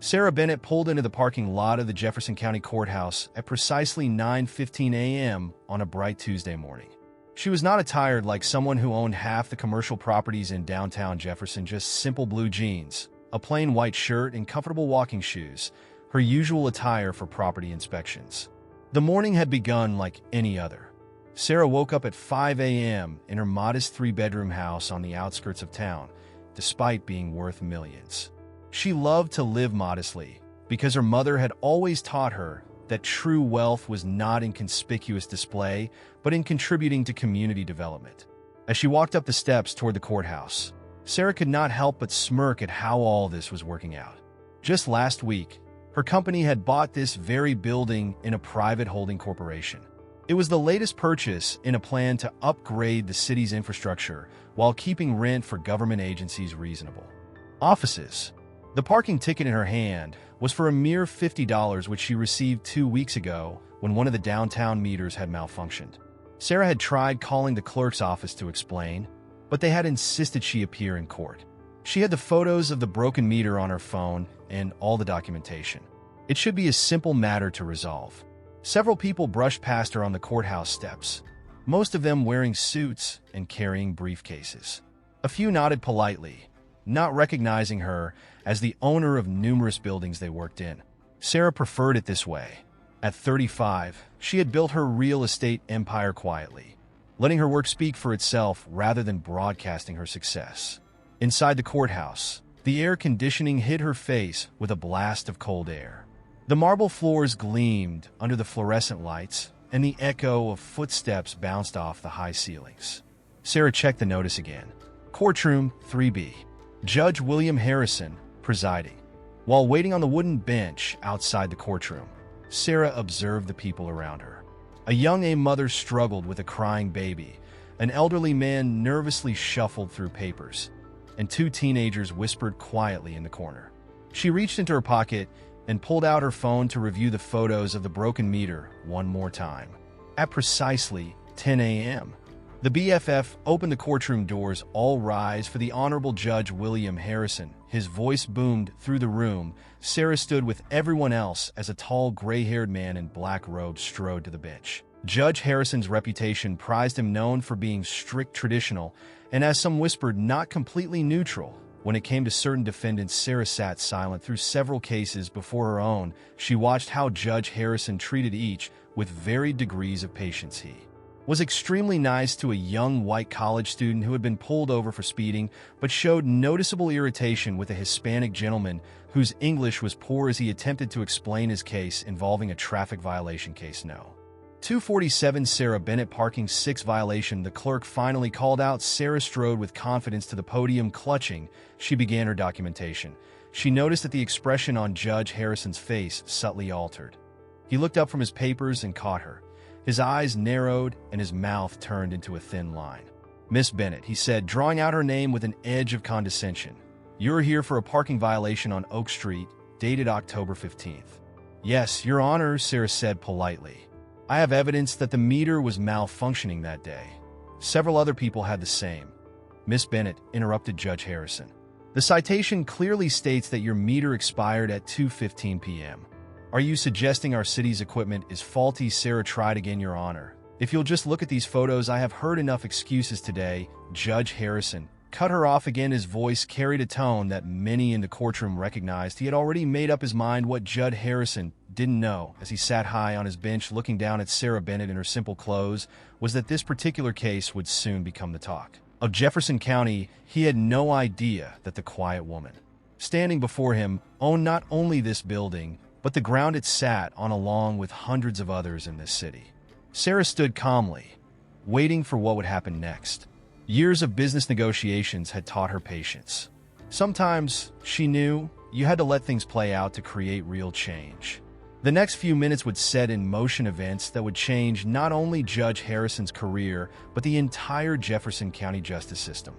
Sarah Bennett pulled into the parking lot of the Jefferson County Courthouse at precisely 9:15 a.m. on a bright Tuesday morning. She was not attired like someone who owned half the commercial properties in downtown Jefferson, just simple blue jeans, a plain white shirt, and comfortable walking shoes, her usual attire for property inspections. The morning had begun like any other. Sarah woke up at 5 a.m. in her modest three-bedroom house on the outskirts of town, despite being worth millions. She loved to live modestly because her mother had always taught her that true wealth was not in conspicuous display, but in contributing to community development. As she walked up the steps toward the courthouse, Sarah could not help but smirk at how all this was working out. Just last week, her company had bought this very building in a private holding corporation. It was the latest purchase in a plan to upgrade the city's infrastructure while keeping rent for government agencies reasonable. Offices. The parking ticket in her hand was for a mere $50, which she received 2 weeks ago when one of the downtown meters had malfunctioned. Sarah had tried calling the clerk's office to explain, but they had insisted she appear in court. She had the photos of the broken meter on her phone and all the documentation. It should be a simple matter to resolve. Several people brushed past her on the courthouse steps, most of them wearing suits and carrying briefcases. A few nodded politely, not recognizing her as the owner of numerous buildings they worked in. Sarah preferred it this way. At 35, she had built her real estate empire quietly, letting her work speak for itself rather than broadcasting her success. Inside the courthouse, the air conditioning hit her face with a blast of cold air. The marble floors gleamed under the fluorescent lights, and the echo of footsteps bounced off the high ceilings. Sarah checked the notice again. Courtroom 3B. Judge William Harrison presiding. While waiting on the wooden bench outside the courtroom, Sarah observed the people around her. A young mother struggled with a crying baby, an elderly man nervously shuffled through papers, and 2 teenagers whispered quietly in the corner. She reached into her pocket and pulled out her phone to review the photos of the broken meter one more time. At precisely 10 a.m., the BFF opened the courtroom doors. All rise for the Honorable Judge William Harrison. His voice boomed through the room. Sarah stood with everyone else as a tall, gray-haired man in black robes strode to the bench. Judge Harrison's reputation prized him, known for being strict, traditional, and, as some whispered, not completely neutral. When it came to certain defendants, Sarah sat silent through several cases before her own. She watched how Judge Harrison treated each with varied degrees of patience. He was extremely nice to a young white college student who had been pulled over for speeding, but showed noticeable irritation with a Hispanic gentleman whose English was poor as he attempted to explain his case involving a traffic violation case. No. 247 Sarah Bennett parking 6 violation. The clerk finally called out. Sarah strode with confidence to the podium. Clutching, she began her documentation. She noticed that the expression on Judge Harrison's face subtly altered. He looked up from his papers and caught her. His eyes narrowed and his mouth turned into a thin line. "Miss Bennett," he said, drawing out her name with an edge of condescension. "You're here for a parking violation on Oak Street, dated October 15th. "Yes, Your Honor," Sarah said politely. "I have evidence that the meter was malfunctioning that day." Several other people had the same. "Miss Bennett," interrupted Judge Harrison, "the citation clearly states that your meter expired at 2:15 p.m. Are you suggesting our city's equipment is faulty?" Sarah tried again. "Your Honor, if you'll just look at these photos, I have heard enough excuses today." Judge Harrison cut her off again. His voice carried a tone that many in the courtroom recognized. He had already made up his mind. What Judge Harrison didn't know, as he sat high on his bench looking down at Sarah Bennett in her simple clothes, was that this particular case would soon become the talk of Jefferson County. He had no idea that the quiet woman standing before him owned not only this building, but the ground it sat on, along with hundreds of others in this city. Sarah stood calmly, waiting for what would happen next. Years of business negotiations had taught her patience. Sometimes, she knew, you had to let things play out to create real change. The next few minutes would set in motion events that would change not only Judge Harrison's career, but the entire Jefferson County justice system.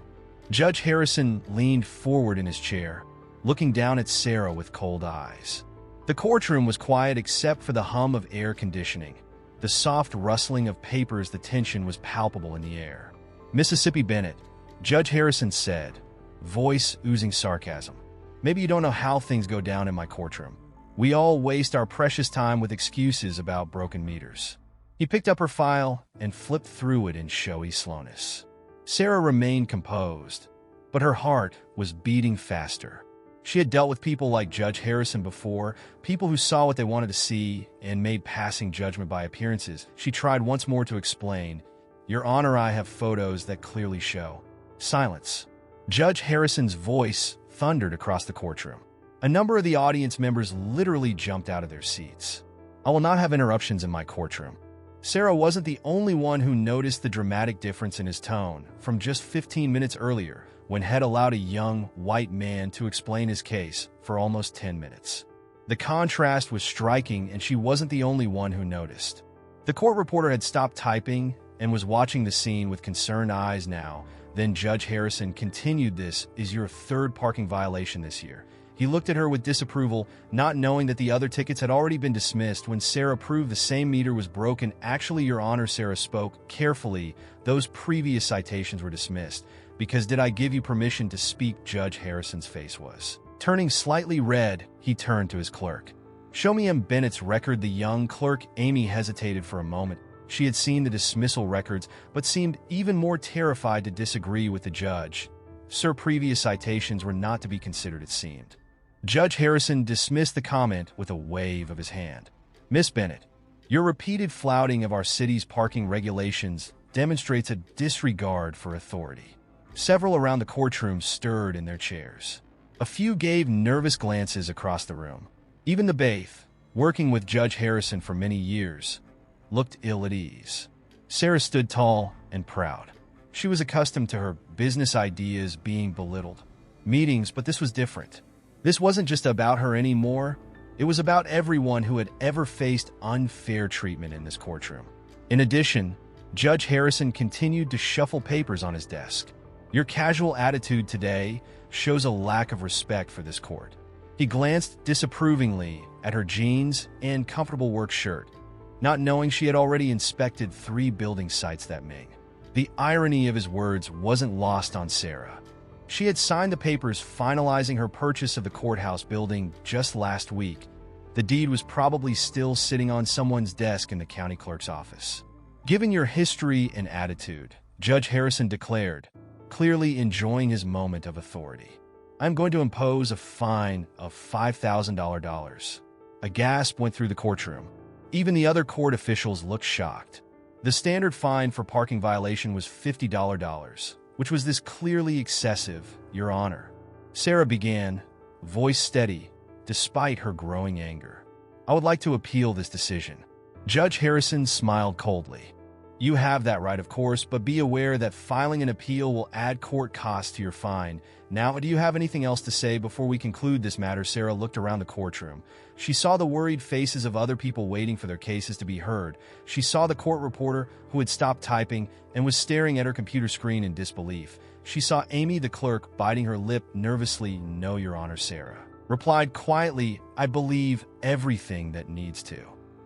Judge Harrison leaned forward in his chair, looking down at Sarah with cold eyes. The courtroom was quiet except for the hum of air conditioning, the soft rustling of papers. The tension was palpable in the air. "Mississippi Bennett," Judge Harrison said, voice oozing sarcasm. Maybe you don't know how things go down in my courtroom. We all waste our precious time with excuses about broken meters." He picked up her file and flipped through it in showy slowness. Sarah remained composed, but her heart was beating faster. She had dealt with people like Judge Harrison before, people who saw what they wanted to see and made passing judgment by appearances. She tried once more to explain, "Your Honor, I have photos that clearly show." Silence. Judge Harrison's voice thundered across the courtroom. A number of the audience members literally jumped out of their seats. "I will not have interruptions in my courtroom." Sarah wasn't the only one who noticed the dramatic difference in his tone from just 15 minutes earlier, when Head allowed a young, white man to explain his case for almost 10 minutes. The contrast was striking, and she wasn't the only one who noticed. The court reporter had stopped typing and was watching the scene with concerned eyes now. Then Judge Harrison continued, "This is your third parking violation this year." He looked at her with disapproval, not knowing that the other tickets had already been dismissed when Sarah proved the same meter was broken. "Actually, Your Honor," Sarah spoke carefully, "those previous citations were dismissed. Because did I give you permission to speak?" Judge Harrison's face was turning slightly red. He turned to his clerk. "Show me M. Bennett's record." The young clerk, Amy, hesitated for a moment. She had seen the dismissal records, but seemed even more terrified to disagree with the judge. "Sir, previous citations were not to be considered, it seemed." Judge Harrison dismissed the comment with a wave of his hand. "Miss Bennett, your repeated flouting of our city's parking regulations demonstrates a disregard for authority." Several around the courtroom stirred in their chairs. A few gave nervous glances across the room. Even the bailiff, working with Judge Harrison for many years, looked ill at ease. Sarah stood tall and proud. She was accustomed to her business ideas being belittled. Meetings, but this was different. This wasn't just about her anymore. It was about everyone who had ever faced unfair treatment in this courtroom. In addition, Judge Harrison continued to shuffle papers on his desk. "Your casual attitude today shows a lack of respect for this court." He glanced disapprovingly at her jeans and comfortable work shirt, not knowing she had already inspected 3 building sites that May. The irony of his words wasn't lost on Sarah. She had signed the papers finalizing her purchase of the courthouse building just last week. The deed was probably still sitting on someone's desk in the county clerk's office. "Given your history and attitude," Judge Harrison declared, clearly enjoying his moment of authority, "I'm going to impose a fine of $5,000. A gasp went through the courtroom. Even the other court officials looked shocked. The standard fine for parking violation was $50, which was this clearly excessive, Your Honor. Sarah began, voice steady, despite her growing anger. "I would like to appeal this decision." Judge Harrison smiled coldly. "You have that right, of course, but be aware that filing an appeal will add court costs to your fine. Now, do you have anything else to say before we conclude this matter?" Sarah looked around the courtroom. She saw the worried faces of other people waiting for their cases to be heard. She saw the court reporter who had stopped typing and was staring at her computer screen in disbelief. She saw Amy, the clerk, biting her lip nervously. "No, Your Honor," Sarah replied quietly. "I believe everything that needs to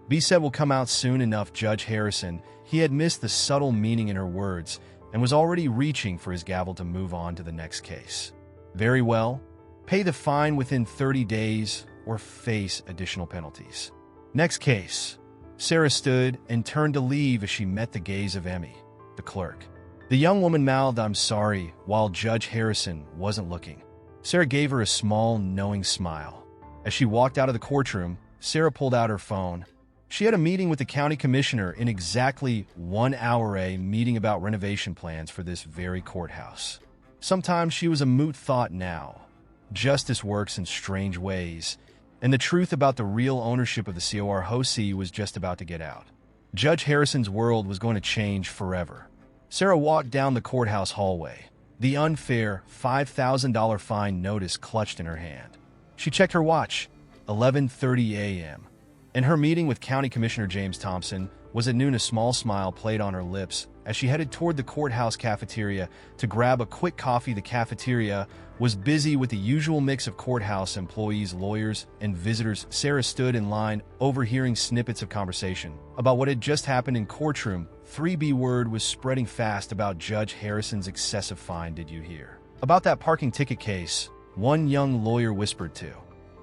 be said will come out soon enough." Judge Harrison, he had missed the subtle meaning in her words and was already reaching for his gavel to move on to the next case. "Very well. Pay the fine within 30 days or face additional penalties." Next case. Sarah stood and turned to leave as she met the gaze of Emmy, the clerk. The young woman mouthed, "I'm sorry," while Judge Harrison wasn't looking. Sarah gave her a small, knowing smile. As she walked out of the courtroom, Sarah pulled out her phone. She had a meeting with the county commissioner in exactly 1 hour, a meeting about renovation plans for this very courthouse. Sometimes she was a moot thought now. Justice works in strange ways, and the truth about the real ownership of the Courthouse was just about to get out. Judge Harrison's world was going to change forever. Sarah walked down the courthouse hallway, the unfair $5,000 fine notice clutched in her hand. She checked her watch, 11:30 a.m., and her meeting with County Commissioner James Thompson was at noon. A small smile played on her lips as she headed toward the courthouse cafeteria to grab a quick coffee. The cafeteria was busy with the usual mix of courthouse employees, lawyers, and visitors. Sarah stood in line, overhearing snippets of conversation about what had just happened in courtroom 3B. Word was spreading fast about Judge Harrison's excessive fine. "Did you hear about that parking ticket case?" one young lawyer whispered to.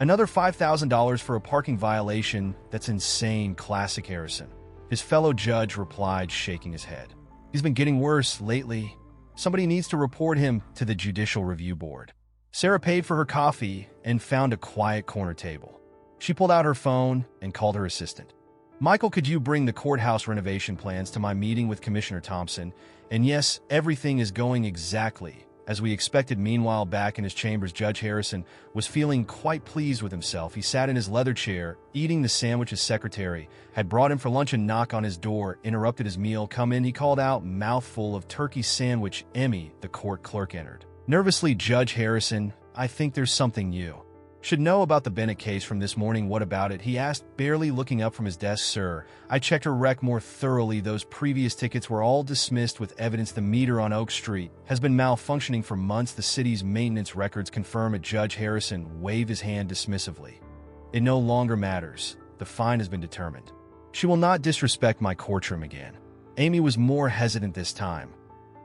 Another $5,000 for a parking violation? That's insane, classic Harrison. His fellow judge replied, shaking his head. He's been getting worse lately. Somebody needs to report him to the Judicial Review Board. Sarah paid for her coffee and found a quiet corner table. She pulled out her phone and called her assistant. Michael, could you bring the courthouse renovation plans to my meeting with Commissioner Thompson? And yes, everything is going exactly as we expected. Meanwhile, back in his chambers, Judge Harrison was feeling quite pleased with himself. He sat in his leather chair, eating the sandwich his secretary had brought him for lunch. A knock on his door interrupted his meal. Come in, he called out, mouthful of turkey sandwich. Emmy, the court clerk, entered. Nervously, Judge Harrison, I think there's something you should know about the Bennett case from this morning. What about it? He asked, barely looking up from his desk. Sir, I checked her rec more thoroughly. Those previous tickets were all dismissed with evidence. The meter on Oak Street has been malfunctioning for months. The city's maintenance records confirm it. Judge Harrison waved his hand dismissively. It no longer matters. The fine has been determined. She will not disrespect my courtroom again. Amy was more hesitant this time.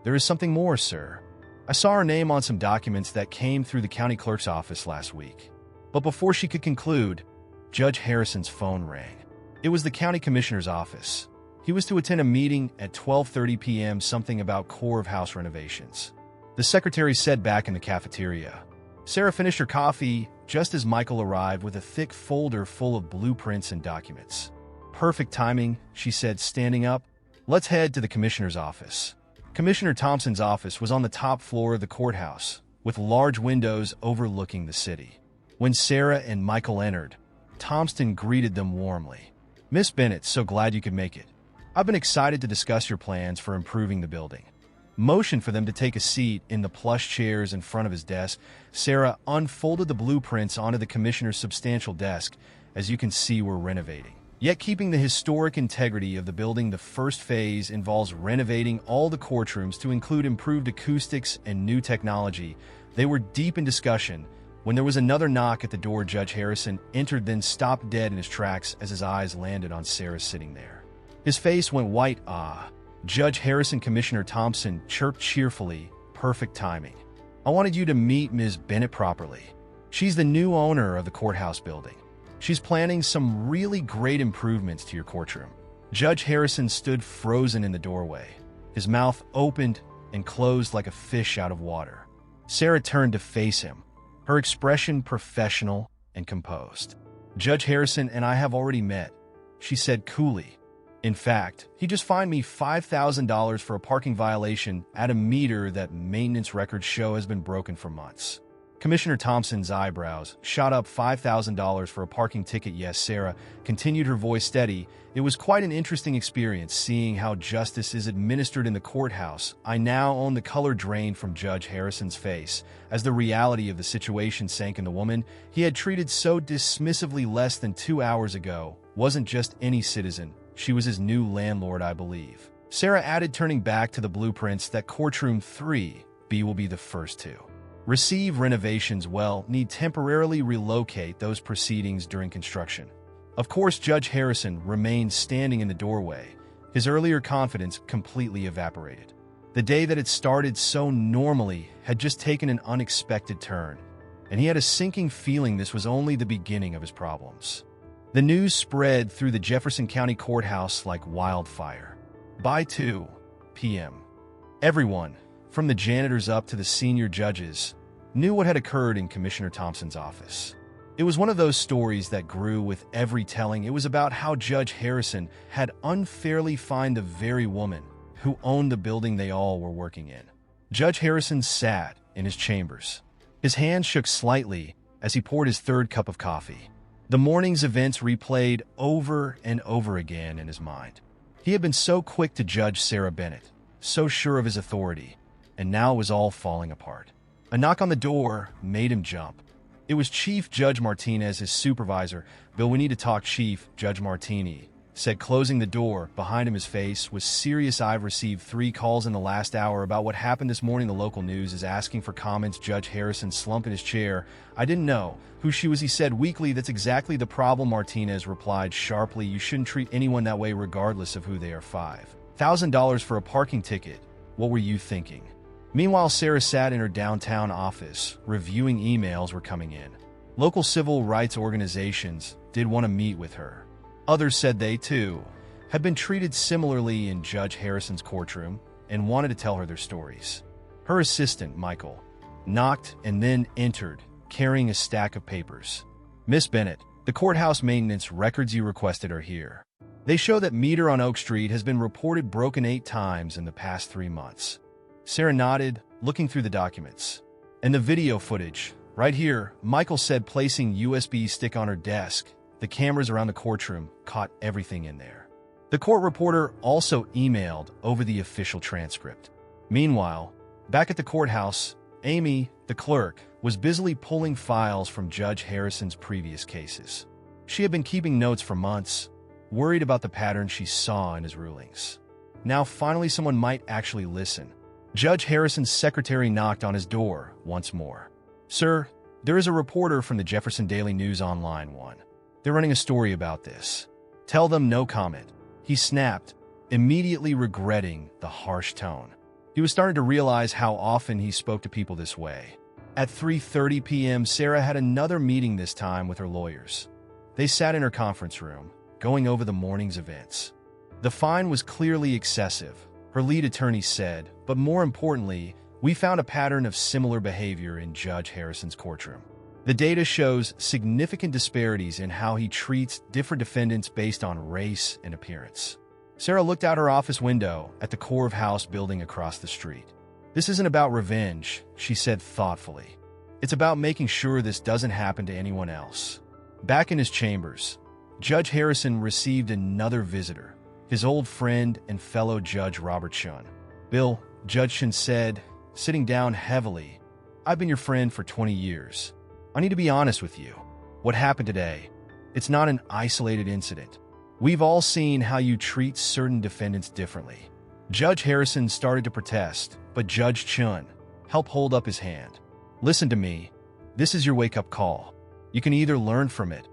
There is something more, sir. I saw her name on some documents that came through the county clerk's office last week. But before she could conclude, Judge Harrison's phone rang. It was the county commissioner's office. He was to attend a meeting at 12:30 p.m., something about courthouse renovations. The secretary said back in the cafeteria. Sarah finished her coffee just as Michael arrived with a thick folder full of blueprints and documents. Perfect timing, she said, standing up. Let's head to the commissioner's office. Commissioner Thompson's office was on the top floor of the courthouse, with large windows overlooking the city. When Sarah and Michael entered, Thompson greeted them warmly. Miss Bennett, so glad you could make it. I've been excited to discuss your plans for improving the building. Motioned for them to take a seat in the plush chairs in front of his desk, Sarah unfolded the blueprints onto the commissioner's substantial desk. As you can see, we're renovating, yet keeping the historic integrity of the building. The first phase involves renovating all the courtrooms to include improved acoustics and new technology. They were deep in discussion when there was another knock at the door. Judge Harrison entered, then stopped dead in his tracks as his eyes landed on Sarah sitting there. His face went white. Judge Harrison, Commissioner Thompson chirped cheerfully. Perfect timing. I wanted you to meet Ms. Bennett properly. She's the new owner of the courthouse building. She's planning some really great improvements to your courtroom. Judge Harrison stood frozen in the doorway. His mouth opened and closed like a fish out of water. Sarah turned to face him, her expression professional and composed. Judge Harrison and I have already met, she said coolly. In fact, he just fined me $5,000 for a parking violation at a meter that maintenance records show has been broken for months. Commissioner Thompson's eyebrows shot up. $5,000 for a parking ticket? Yes, Sarah continued, her voice steady. It was quite an interesting experience seeing how justice is administered in the courthouse. I now own the color drained from Judge Harrison's face as the reality of the situation sank in. The woman he had treated so dismissively less than 2 hours ago wasn't just any citizen. She was his new landlord, I believe. Sarah added, turning back to the blueprints, that courtroom 3B will be the first to receive renovations. Well, need temporarily relocate those proceedings during construction. Of course, Judge Harrison remained standing in the doorway. His earlier confidence completely evaporated. The day that had started so normally had just taken an unexpected turn, and he had a sinking feeling this was only the beginning of his problems. The news spread through the Jefferson County Courthouse like wildfire. By 2 p.m., everyone, from the janitors up to the senior judges, knew what had occurred in Commissioner Thompson's office. It was one of those stories that grew with every telling. It was about how Judge Harrison had unfairly fined the very woman who owned the building they all were working in. Judge Harrison sat in his chambers. His hand shook slightly as he poured his third cup of coffee. The morning's events replayed over and over again in his mind. He had been so quick to judge Sarah Bennett, so sure of his authority, and now it was all falling apart. A knock on the door made him jump. It was Chief Judge Martinez, his supervisor. Bill, we need to talk. Chief Judge Martini said, closing the door. Behind him, his face was serious. I've received 3 calls in the last hour about what happened this morning. The local news is asking for comments. Judge Harrison slumped in his chair. I didn't know who she was, he said weakly. That's exactly the problem, Martinez replied sharply. You shouldn't treat anyone that way regardless of who they are. $5,000 for a parking ticket. What were you thinking? Meanwhile, Sarah sat in her downtown office, reviewing emails were coming in. Local civil rights organizations did want to meet with her. Others said they, too, had been treated similarly in Judge Harrison's courtroom and wanted to tell her their stories. Her assistant, Michael, knocked and then entered, carrying a stack of papers. "Miss Bennett, the courthouse maintenance records you requested are here. They show that meter on Oak Street has been reported broken 8 times in the past 3 months." Sarah nodded, looking through the documents. "And the video footage, right here," Michael said, placing USB stick on her desk. "The cameras around the courtroom caught everything in there." The court reporter also emailed over the official transcript. Meanwhile, back at the courthouse, Amy, the clerk, was busily pulling files from Judge Harrison's previous cases. She had been keeping notes for months, worried about the pattern she saw in his rulings. Now finally someone might actually listen. Judge Harrison's secretary knocked on his door once more. "Sir, there is a reporter from the Jefferson Daily News Online one. They're running a story about this. Tell them no comment." He snapped, immediately regretting the harsh tone. He was starting to realize how often he spoke to people this way. At 3:30 p.m., Sarah had another meeting, this time with her lawyers. They sat in her conference room, going over the morning's events. The fine was clearly excessive, her lead attorney said, but more importantly, "We found a pattern of similar behavior in Judge Harrison's courtroom. The data shows significant disparities in how he treats different defendants based on race and appearance." Sarah looked out her office window at the Courthouse building across the street. "This isn't about revenge," she said thoughtfully. "It's about making sure this doesn't happen to anyone else." Back in his chambers, Judge Harrison received another visitor, his old friend and fellow Judge Robert Shun. "Bill," Judge Shun said, sitting down heavily, "I've been your friend for 20 years. I need to be honest with you. What happened today, it's not an isolated incident. We've all seen how you treat certain defendants differently." Judge Harrison started to protest, but Judge Chun helped hold up his hand. "Listen to me. This is your wake-up call. You can either learn from it,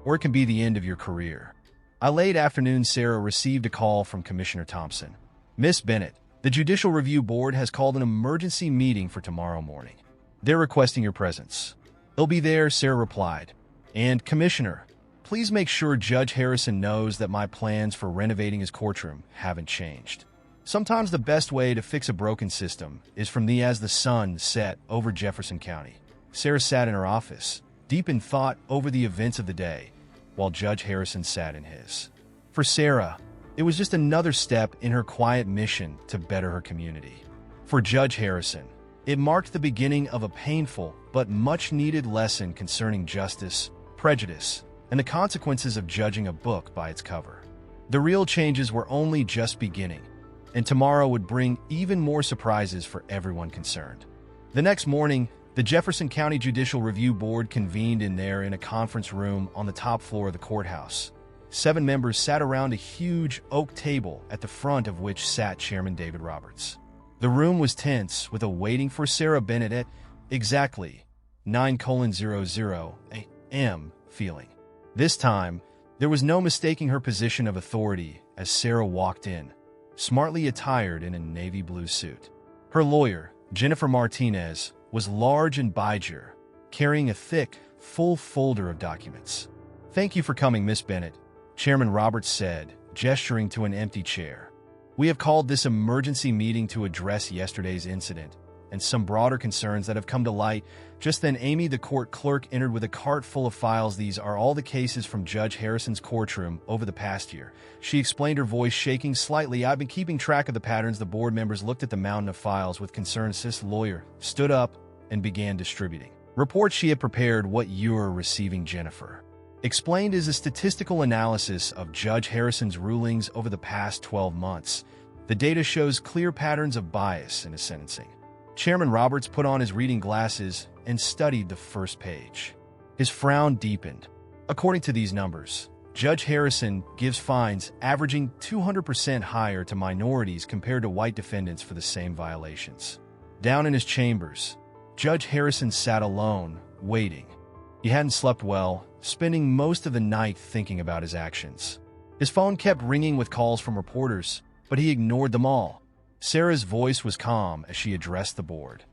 or it can be the end of your career." Late afternoon, Sarah received a call from Commissioner Thompson. "Miss Bennett, the Judicial Review Board has called an emergency meeting for tomorrow morning. They're requesting your presence." "They'll be there," Sarah replied. "And, Commissioner, please make sure Judge Harrison knows that my plans for renovating his courtroom haven't changed. Sometimes the best way to fix a broken system is from as the sun set over Jefferson County." Sarah sat in her office, deep in thought over the events of the day, while Judge Harrison sat in his. For Sarah, it was just another step in her quiet mission to better her community. For Judge Harrison, it marked the beginning of a painful but much-needed lesson concerning justice, prejudice, and the consequences of judging a book by its cover. The real changes were only just beginning, and tomorrow would bring even more surprises for everyone concerned. The next morning, the Jefferson County Judicial Review Board convened in a conference room on the top floor of the courthouse. 7 members sat around a huge oak table at the front of which sat Chairman David Roberts. The room was tense, with a waiting for Sarah Bennett at exactly 9:00 a.m. feeling. This time, there was no mistaking her position of authority as Sarah walked in, smartly attired in a navy blue suit. Her lawyer, Jennifer Martinez, was large and bijou, carrying a thick, full folder of documents. "Thank you for coming, Miss Bennett," Chairman Roberts said, gesturing to an empty chair. "We have called this emergency meeting to address yesterday's incident and some broader concerns that have come to light." Just then, Amy, the court clerk, entered with a cart full of files. "These are all the cases from Judge Harrison's courtroom over the past year," she explained, her voice shaking slightly. "I've been keeping track of the patterns." The board members looked at the mountain of files with concern. Sis lawyer stood up and began distributing reports she had prepared. "What you're receiving," Jennifer explained, "is a statistical analysis of Judge Harrison's rulings over the past 12 months. The data shows clear patterns of bias in his sentencing." Chairman Roberts put on his reading glasses and studied the first page. His frown deepened. "According to these numbers, Judge Harrison gives fines averaging 200% higher to minorities compared to white defendants for the same violations." Down in his chambers, Judge Harrison sat alone, waiting. He hadn't slept well, spending most of the night thinking about his actions. His phone kept ringing with calls from reporters, but he ignored them all. Sarah's voice was calm as she addressed the board.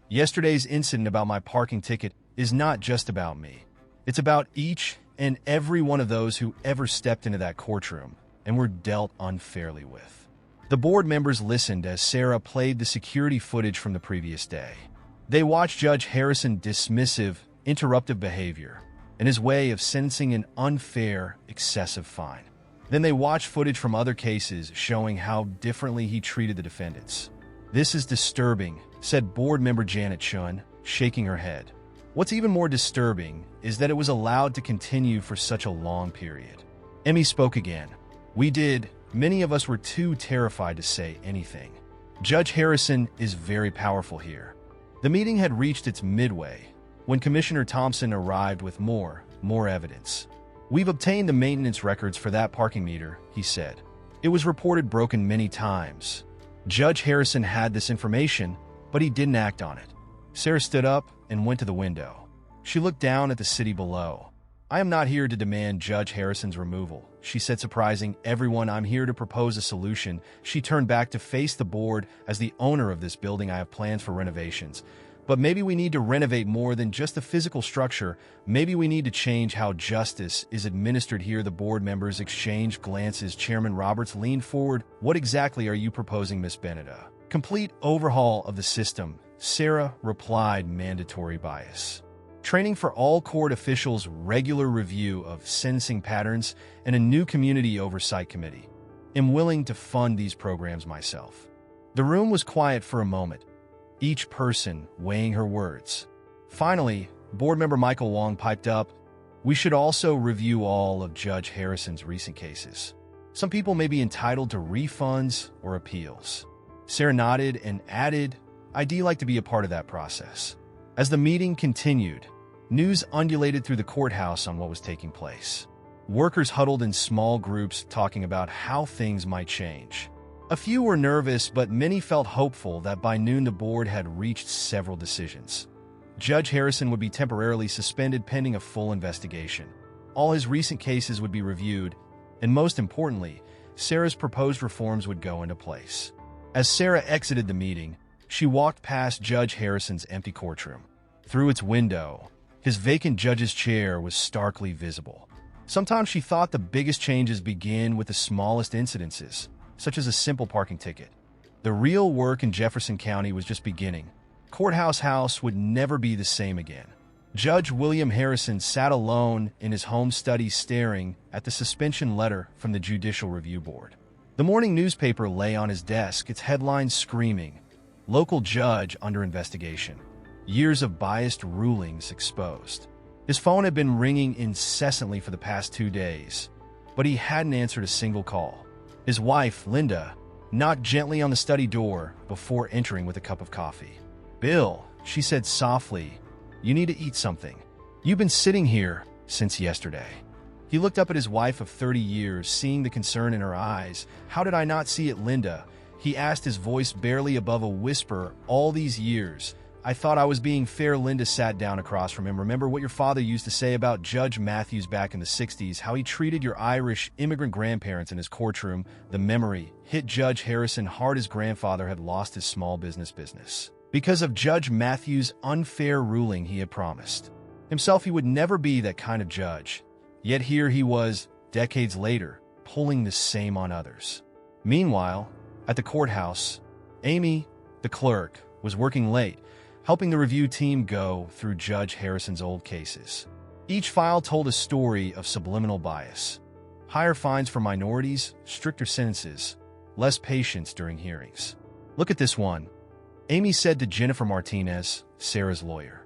Yesterday's incident about my parking ticket is not just about me. It's about each and every one of those who ever stepped into that courtroom and were dealt unfairly with. The board members listened as Sarah played the security footage from the previous day. They watched Judge Harrison's dismissive, interruptive behavior and his way of sentencing an unfair, excessive fine. Then they watched footage from other cases showing how differently he treated the defendants. "This is disturbing," said board member Janet Chun, shaking her head. What's even more disturbing is that it was allowed to continue for such a long period. Emmy spoke again. Many of us were too terrified to say anything. Judge Harrison is very powerful here. The meeting had reached its midway when Commissioner Thompson arrived with more evidence. "We've obtained the maintenance records for that parking meter," he said. "It was reported broken many times." Judge Harrison had this information, but he didn't act on it. Sarah stood up and went to the window. She looked down at the city below. "I am not here to demand Judge Harrison's removal," she said, surprising everyone. "I'm here to propose a solution." She turned back to face the board. "As the owner of this building, I have plans for renovations. But maybe we need to renovate more than just the physical structure. Maybe we need to change how justice is administered here." The board members exchanged glances. Chairman Roberts leaned forward. "What exactly are you proposing, Ms. Beneda?" "Complete overhaul of the system," Sarah replied. "Mandatory bias training for all court officials, regular review of sentencing patterns, and a new community oversight committee. I'm willing to fund these programs myself." The room was quiet for a moment, each person weighing her words. Finally, board member Michael Wong piped up, "We should also review all of Judge Harrison's recent cases. Some people may be entitled to refunds or appeals." Sarah nodded and added, "I'd like to be a part of that process." As the meeting continued, news undulated through the courthouse on what was taking place. Workers huddled in small groups talking about how things might change. A few were nervous, but many felt hopeful that by noon the board had reached several decisions. Judge Harrison would be temporarily suspended pending a full investigation. All his recent cases would be reviewed, and most importantly, Sarah's proposed reforms would go into place. As Sarah exited the meeting, she walked past Judge Harrison's empty courtroom. Through its window, his vacant judge's chair was starkly visible. Sometimes she thought the biggest changes begin with the smallest incidences, such as a simple parking ticket. The real work in Jefferson County was just beginning. Courthouse House would never be the same again. Judge William Harrison sat alone in his home study staring at the suspension letter from the Judicial Review Board. The morning newspaper lay on his desk, its headlines screaming, "Local judge under investigation. Years of biased rulings exposed." His phone had been ringing incessantly for the past 2 days, but he hadn't answered a single call. His wife, Linda, knocked gently on the study door before entering with a cup of coffee. "Bill," she said softly, "you need to eat something. You've been sitting here since yesterday." He looked up at his wife of 30 years, seeing the concern in her eyes. "How did I not see it, Linda?" he asked, his voice barely above a whisper. "All these years, I thought I was being fair." Linda sat down across from him. "Remember what your father used to say about Judge Matthews back in the 60s, how he treated your Irish immigrant grandparents in his courtroom?" The memory hit Judge Harrison hard. His grandfather had lost his small business because of Judge Matthews' unfair ruling. He had promised himself he would never be that kind of judge. Yet here he was, decades later, pulling the same on others. Meanwhile, at the courthouse, Amy, the clerk, was working late, helping the review team go through Judge Harrison's old cases. Each file told a story of subliminal bias. Higher fines for minorities, stricter sentences, less patience during hearings. "Look at this one," Amy said to Jennifer Martinez, Sarah's lawyer.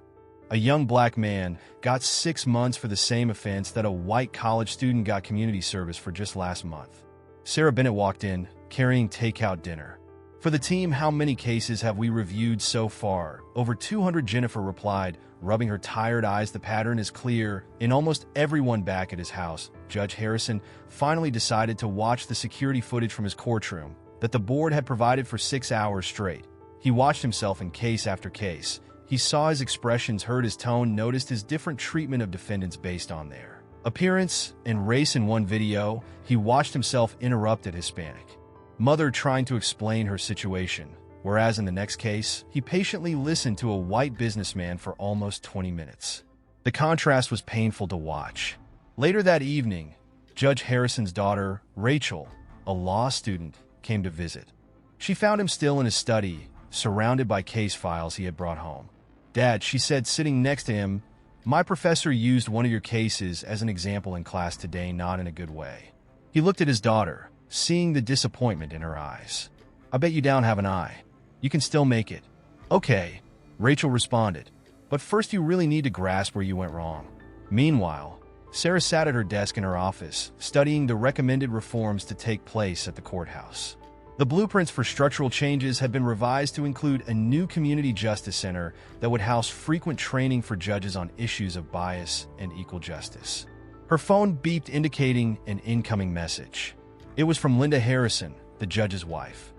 "A young black man got 6 months for the same offense that a white college student got community service for just last month." Sarah Bennett walked in, carrying takeout dinner. "For the team, how many cases have we reviewed so far?" "Over 200, Jennifer replied, rubbing her tired eyes. "The pattern is clear in almost everyone back at his house." Judge Harrison finally decided to watch the security footage from his courtroom that the board had provided for 6 hours straight. He watched himself in case after case. He saw his expressions, heard his tone, noticed his different treatment of defendants based on their appearance and race. In one video, he watched himself interrupt at Hispanic mother trying to explain her situation, whereas in the next case, he patiently listened to a white businessman for almost 20 minutes. The contrast was painful to watch. Later that evening, Judge Harrison's daughter, Rachel, a law student, came to visit. She found him still in his study, surrounded by case files he had brought home. "Dad," she said, sitting next to him, "my professor used one of your cases as an example in class today, not in a good way." He looked at his daughter, seeing the disappointment in her eyes. "I bet you don't have an eye. You can still make it." "Okay," Rachel responded, "but first you really need to grasp where you went wrong." Meanwhile, Sarah sat at her desk in her office, studying the recommended reforms to take place at the courthouse. The blueprints for structural changes had been revised to include a new community justice center that would house frequent training for judges on issues of bias and equal justice. Her phone beeped, indicating an incoming message. It was from Linda Harrison, the judge's wife.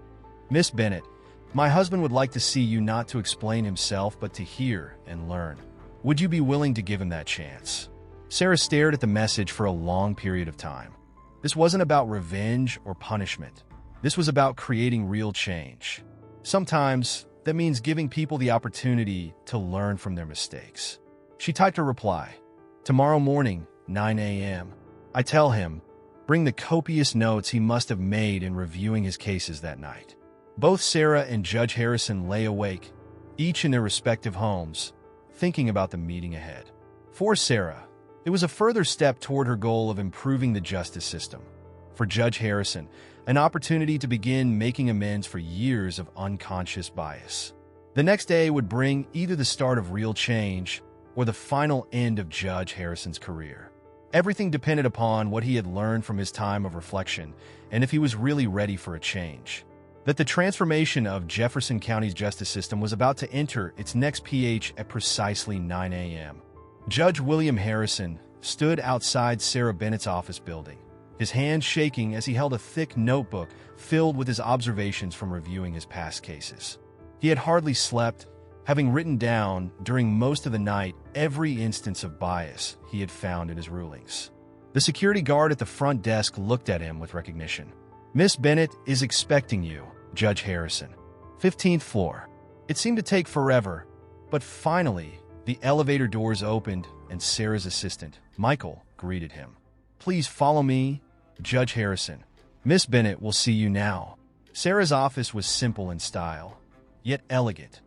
"Miss Bennett, my husband would like to see you, not to explain himself, but to hear and learn. Would you be willing to give him that chance?" Sarah stared at the message for a long period of time. This wasn't about revenge or punishment. This was about creating real change. Sometimes, that means giving people the opportunity to learn from their mistakes. She typed a reply. "Tomorrow morning, 9 a.m. I tell him, bring the copious notes he must have made in reviewing his cases that night." Both Sarah and Judge Harrison lay awake, each in their respective homes, thinking about the meeting ahead. For Sarah, it was a further step toward her goal of improving the justice system. For Judge Harrison, an opportunity to begin making amends for years of unconscious bias. The next day would bring either the start of real change or the final end of Judge Harrison's career. Everything depended upon what he had learned from his time of reflection and if he was really ready for a change. That the transformation of Jefferson County's justice system was about to enter its next ph at precisely 9 a.m. Judge William Harrison stood outside Sarah Bennett's office building, his hands shaking as he held a thick notebook filled with his observations from reviewing his past cases. He had hardly slept, having written down during most of the night every instance of bias he had found in his rulings. The security guard at the front desk looked at him with recognition. "Miss Bennett is expecting you, Judge Harrison. 15th floor." It seemed to take forever, but finally, the elevator doors opened and Sarah's assistant, Michael, greeted him. "Please follow me, Judge Harrison. Miss Bennett will see you now." Sarah's office was simple in style, yet elegant.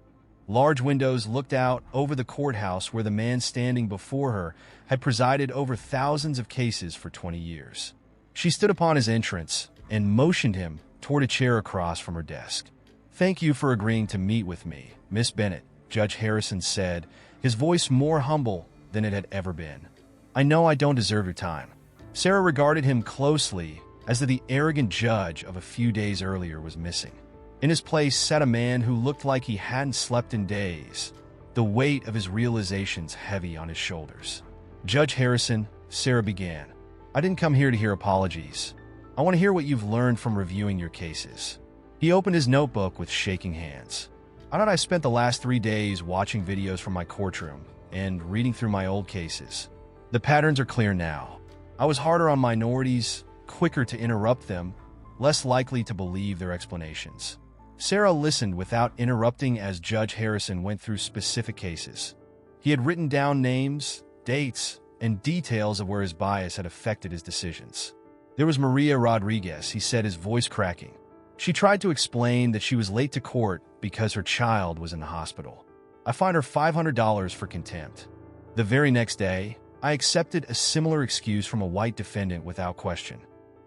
Large windows looked out over the courthouse where the man standing before her had presided over thousands of cases for 20 years. She stood upon his entrance and motioned him toward a chair across from her desk. "Thank you for agreeing to meet with me, Miss Bennett," Judge Harrison said, his voice more humble than it had ever been. "I know I don't deserve your time." Sarah regarded him closely, as if the arrogant judge of a few days earlier was missing. In his place sat a man who looked like he hadn't slept in days, the weight of his realizations heavy on his shoulders. "Judge Harrison," Sarah began, "I didn't come here to hear apologies. I want to hear what you've learned from reviewing your cases." He opened his notebook with shaking hands. I spent the last 3 days watching videos from my courtroom and reading through my old cases. The patterns are clear now. I was harder on minorities, quicker to interrupt them, less likely to believe their explanations. Sarah listened without interrupting as Judge Harrison went through specific cases. He had written down names, dates, and details of where his bias had affected his decisions. "There was Maria Rodriguez," he said, his voice cracking. "She tried to explain that she was late to court because her child was in the hospital. I fined her $500 for contempt. The very next day, I accepted a similar excuse from a white defendant without question."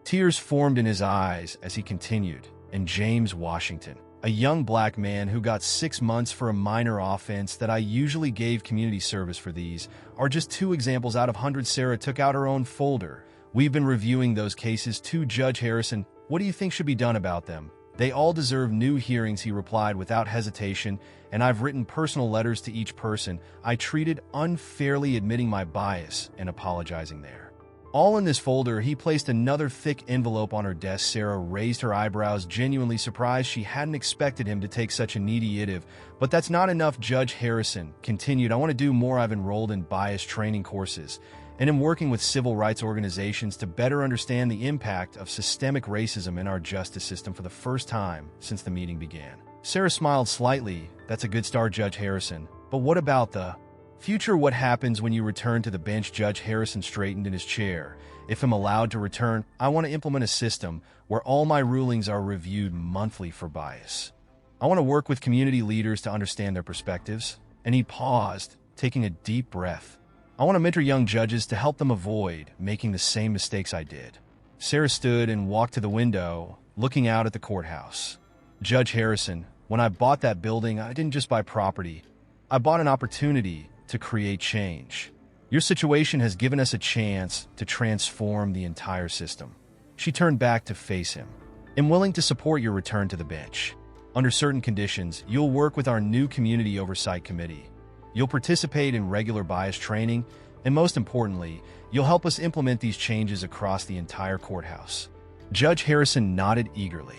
Tears formed in his eyes as he continued, and James Washington, a young black man who got 6 months for a minor offense that I usually gave community service for, these are just 2 examples out of hundreds. Sarah took out her own folder. "We've been reviewing those cases too, Judge Harrison. What do you think should be done about them?" "They all deserve new hearings," he replied without hesitation, "and I've written personal letters to each person I treated unfairly, admitting my bias and apologizing there." All in this folder, he placed another thick envelope on her desk. Sarah raised her eyebrows, genuinely surprised. She hadn't expected him to take such initiative. "But that's not enough," Judge Harrison continued. "I want to do more. I've enrolled in bias training courses, and am working with civil rights organizations to better understand the impact of systemic racism in our justice system for the first time since the meeting began. Sarah smiled slightly. That's a good start, Judge Harrison. But what about the future? What happens when you return to the bench? Judge Harrison straightened in his chair. If I'm allowed to return, I want to implement a system where all my rulings are reviewed monthly for bias. I want to work with community leaders to understand their perspectives. And he paused, taking a deep breath. I want to mentor young judges to help them avoid making the same mistakes I did. Sarah stood and walked to the window, looking out at the courthouse. Judge Harrison, when I bought that building, I didn't just buy property. I bought an opportunity to create change. Your situation has given us a chance to transform the entire system. She turned back to face him. I'm willing to support your return to the bench. Under certain conditions, you'll work with our new Community Oversight Committee. You'll participate in regular bias training, and most importantly, you'll help us implement these changes across the entire courthouse. Judge Harrison nodded eagerly.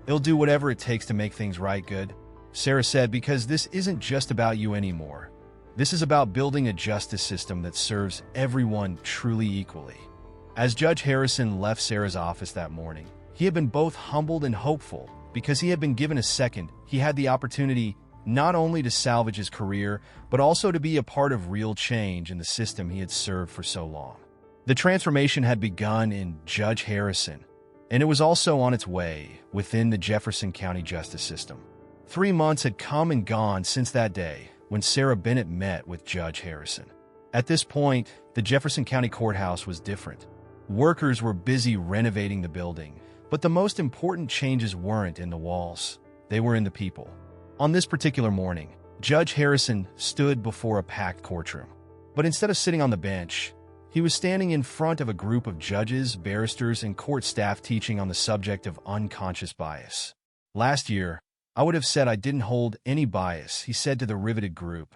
He'll do whatever it takes to make things right, good, Sarah said, because this isn't just about you anymore. This is about building a justice system that serves everyone truly equally. As Judge Harrison left Sarah's office that morning, he had been both humbled and hopeful because he had been given a second. He had the opportunity not only to salvage his career, but also to be a part of real change in the system he had served for so long. The transformation had begun in Judge Harrison, and it was also on its way within the Jefferson County justice system. 3 months had come and gone since that day when Sarah Bennett met with Judge Harrison. At this point, the Jefferson County Courthouse was different. Workers were busy renovating the building, but the most important changes weren't in the walls. They were in the people. On this particular morning, Judge Harrison stood before a packed courtroom. But instead of sitting on the bench, he was standing in front of a group of judges, barristers, and court staff teaching on the subject of unconscious bias. Last year, I would have said I didn't hold any bias, he said to the riveted group.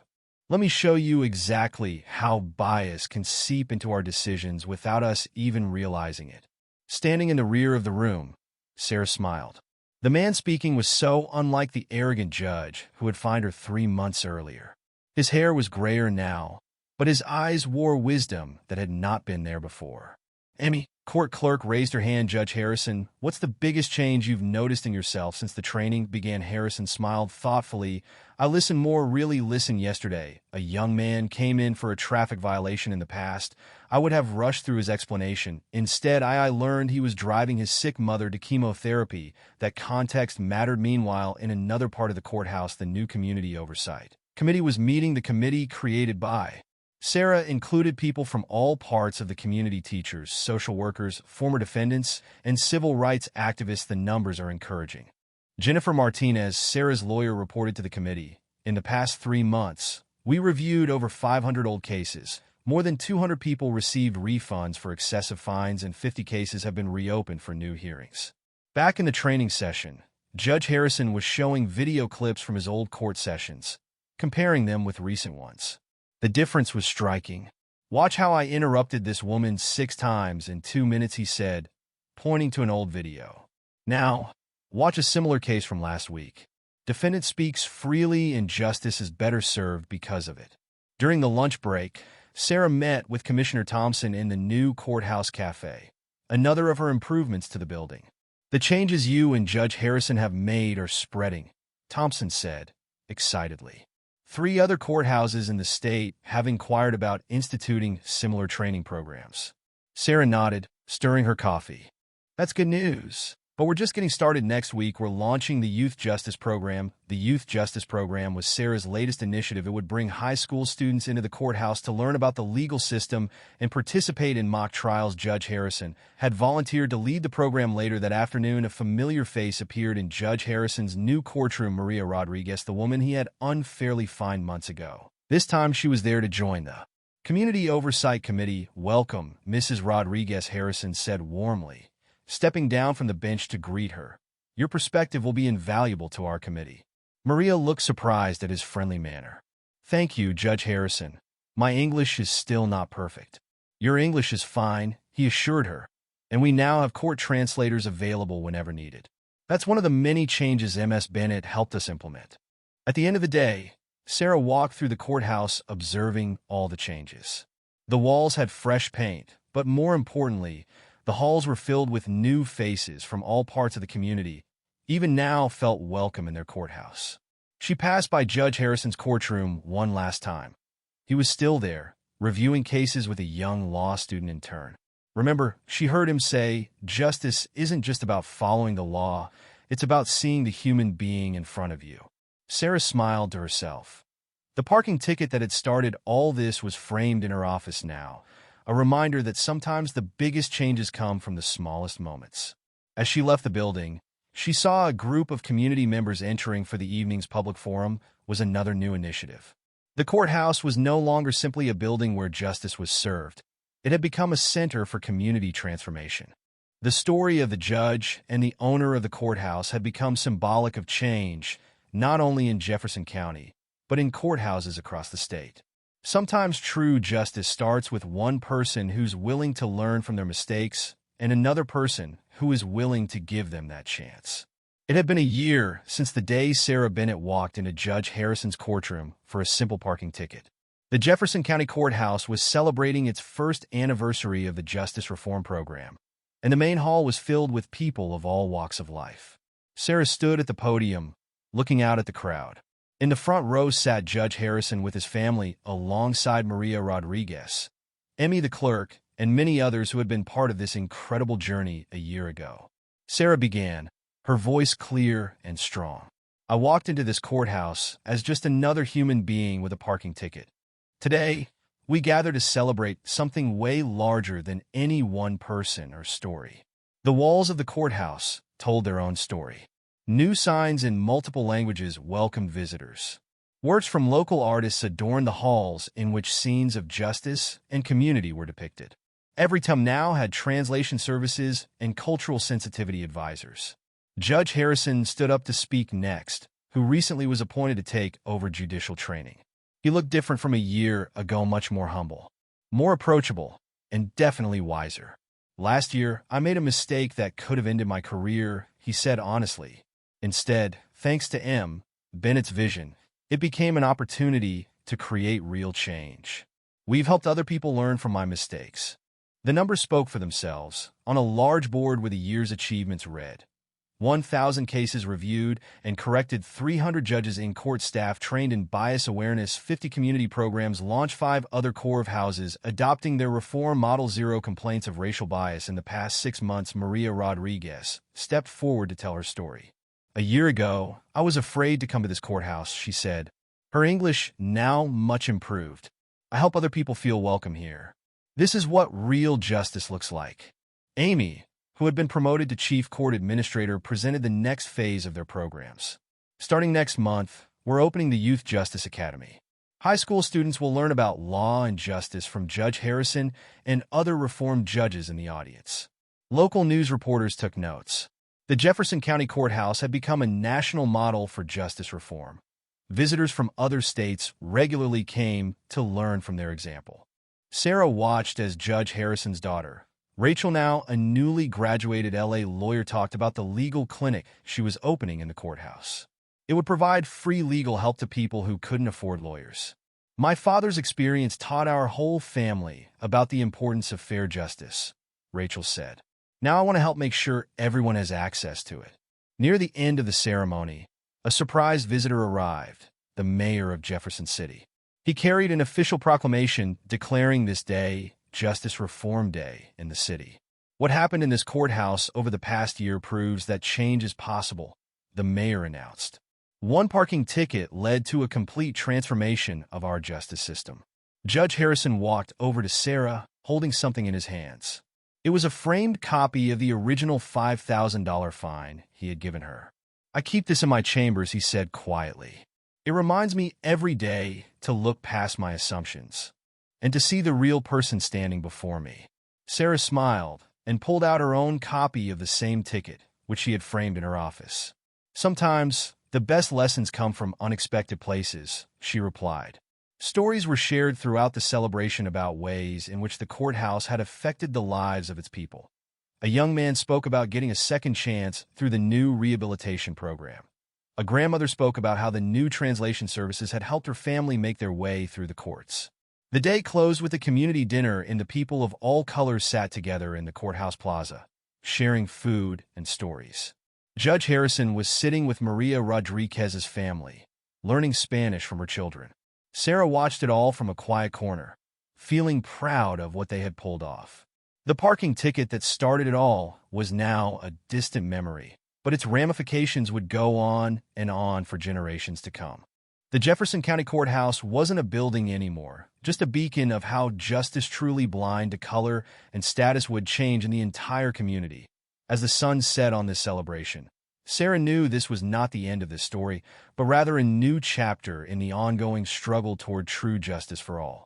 Let me show you exactly how bias can seep into our decisions without us even realizing it. Standing in the rear of the room, Sarah smiled. The man speaking was so unlike the arrogant judge who had fined her 3 months earlier. His hair was grayer now, but his eyes wore wisdom that had not been there before. Emmy, court clerk raised her hand. Judge Harrison, what's the biggest change you've noticed in yourself since the training began? Harrison smiled thoughtfully. I listened more, really listened yesterday. A young man came in for a traffic violation in the past. I would have rushed through his explanation. Instead, I learned he was driving his sick mother to chemotherapy. That context mattered. Meanwhile, in another part of the courthouse, the new Community Oversight Committee was meeting. The committee, created by Sarah, included people from all parts of the community: teachers, social workers, former defendants, and civil rights activists. The numbers are encouraging. Jennifer Martinez, Sarah's lawyer, reported to the committee. In the past 3 months, we reviewed over 500 old cases. More than 200 people received refunds for excessive fines, and 50 cases have been reopened for new hearings. Back in the training session, Judge Harrison was showing video clips from his old court sessions, comparing them with recent ones. The difference was striking. Watch how I interrupted this woman 6 times in 2 minutes, he said, pointing to an old video. Now, watch a similar case from last week. Defendant speaks freely and justice is better served because of it. During the lunch break, Sarah met with Commissioner Thompson in the new Courthouse Cafe, another of her improvements to the building. The changes you and Judge Harrison have made are spreading, Thompson said, excitedly. 3 other courthouses in the state have inquired about instituting similar training programs. Sarah nodded, stirring her coffee. That's good news. But we're just getting started. Next week, we're launching the Youth Justice Program. The Youth Justice Program was Sarah's latest initiative. It would bring high school students into the courthouse to learn about the legal system and participate in mock trials. Judge Harrison had volunteered to lead the program. Later that afternoon, a familiar face appeared in Judge Harrison's new courtroom: Maria Rodriguez, the woman he had unfairly fined months ago. This time, she was there to join the Community Oversight Committee. Welcome, Mrs. Rodriguez, Harrison said warmly, stepping down from the bench to greet her. Your perspective will be invaluable to our committee. Maria looked surprised at his friendly manner. Thank you, Judge Harrison. My English is still not perfect. Your English is fine, he assured her, and we now have court translators available whenever needed. That's one of the many changes Ms. Bennett helped us implement. At the end of the day, Sarah walked through the courthouse observing all the changes. The walls had fresh paint, but more importantly, the halls were filled with new faces from all parts of the community, even now felt welcome in their courthouse. She passed by Judge Harrison's courtroom one last time. He was still there, reviewing cases with a young law student in turn. Remember, she heard him say, "Justice isn't just about following the law, it's about seeing the human being in front of you." Sarah smiled to herself. The parking ticket that had started all this was framed in her office now, a reminder that sometimes the biggest changes come from the smallest moments. As she left the building, she saw a group of community members entering for the evening's public forum was another new initiative. The courthouse was no longer simply a building where justice was served. It had become a center for community transformation. The story of the judge and the owner of the courthouse had become symbolic of change, not only in Jefferson County, but in courthouses across the state. Sometimes true justice starts with one person who's willing to learn from their mistakes and another person who is willing to give them that chance. It had been a year since the day Sarah Bennett walked into Judge Harrison's courtroom for a simple parking ticket. The Jefferson County Courthouse was celebrating its first anniversary of the Justice Reform Program, and the main hall was filled with people of all walks of life. Sarah stood at the podium, looking out at the crowd. In the front row sat Judge Harrison with his family alongside Maria Rodriguez, Emmy the clerk, and many others who had been part of this incredible journey a year ago. Sarah began, her voice clear and strong. "I walked into this courthouse as just another human being with a parking ticket. Today, we gather to celebrate something way larger than any one person or story." The walls of the courthouse told their own story. New signs in multiple languages welcomed visitors. Works from local artists adorned the halls in which scenes of justice and community were depicted. Every tomb now had translation services and cultural sensitivity advisors. Judge Harrison stood up to speak next, who recently was appointed to take over judicial training. He looked different from a year ago, much more humble, more approachable, and definitely wiser. "Last year, I made a mistake that could have ended my career," he said honestly. "Instead, thanks to Bennett's vision, it became an opportunity to create real change. We've helped other people learn from my mistakes." The numbers spoke for themselves. On a large board with a year's achievements read, 1,000 cases reviewed and corrected, 300 judges in court, staff trained in bias awareness, 50 community programs launched, 5 other courthouses adopting their reform model, 0 complaints of racial bias in the past 6 months. Maria Rodriguez stepped forward to tell her story. "A year ago, I was afraid to come to this courthouse," she said, her English now much improved. "I help other people feel welcome here. This is what real justice looks like." Amy, who had been promoted to chief court administrator, presented the next phase of their programs. "Starting next month, we're opening the Youth Justice Academy. High school students will learn about law and justice from Judge Harrison and other reformed judges in the audience." Local news reporters took notes. The Jefferson County Courthouse had become a national model for justice reform. Visitors from other states regularly came to learn from their example. Sarah watched as Judge Harrison's daughter, Rachel, now a newly graduated LA lawyer, talked about the legal clinic she was opening in the courthouse. It would provide free legal help to people who couldn't afford lawyers. "My father's experience taught our whole family about the importance of fair justice," Rachel said. "Now I want to help make sure everyone has access to it." Near the end of the ceremony, a surprise visitor arrived, the mayor of Jefferson City. He carried an official proclamation declaring this day Justice Reform Day in the city. "What happened in this courthouse over the past year proves that change is possible," the mayor announced. "One parking ticket led to a complete transformation of our justice system." Judge Harrison walked over to Sarah, holding something in his hands. It was a framed copy of the original $5,000 fine he had given her. "I keep this in my chambers," he said quietly. "It reminds me every day to look past my assumptions and to see the real person standing before me." Sarah smiled and pulled out her own copy of the same ticket, which she had framed in her office. "Sometimes the best lessons come from unexpected places," she replied. Stories were shared throughout the celebration about ways in which the courthouse had affected the lives of its people. A young man spoke about getting a second chance through the new rehabilitation program. A grandmother spoke about how the new translation services had helped her family make their way through the courts. The day closed with a community dinner, and the people of all colors sat together in the courthouse plaza, sharing food and stories. Judge Harrison was sitting with Maria Rodriguez's family, learning Spanish from her children. Sarah watched it all from a quiet corner, feeling proud of what they had pulled off. The parking ticket that started it all was now a distant memory, but its ramifications would go on and on for generations to come. The Jefferson County Courthouse wasn't a building anymore, just a beacon of how justice truly blind to color and status would change in the entire community. As the sun set on this celebration, Sarah knew this was not the end of this story, but rather a new chapter in the ongoing struggle toward true justice for all.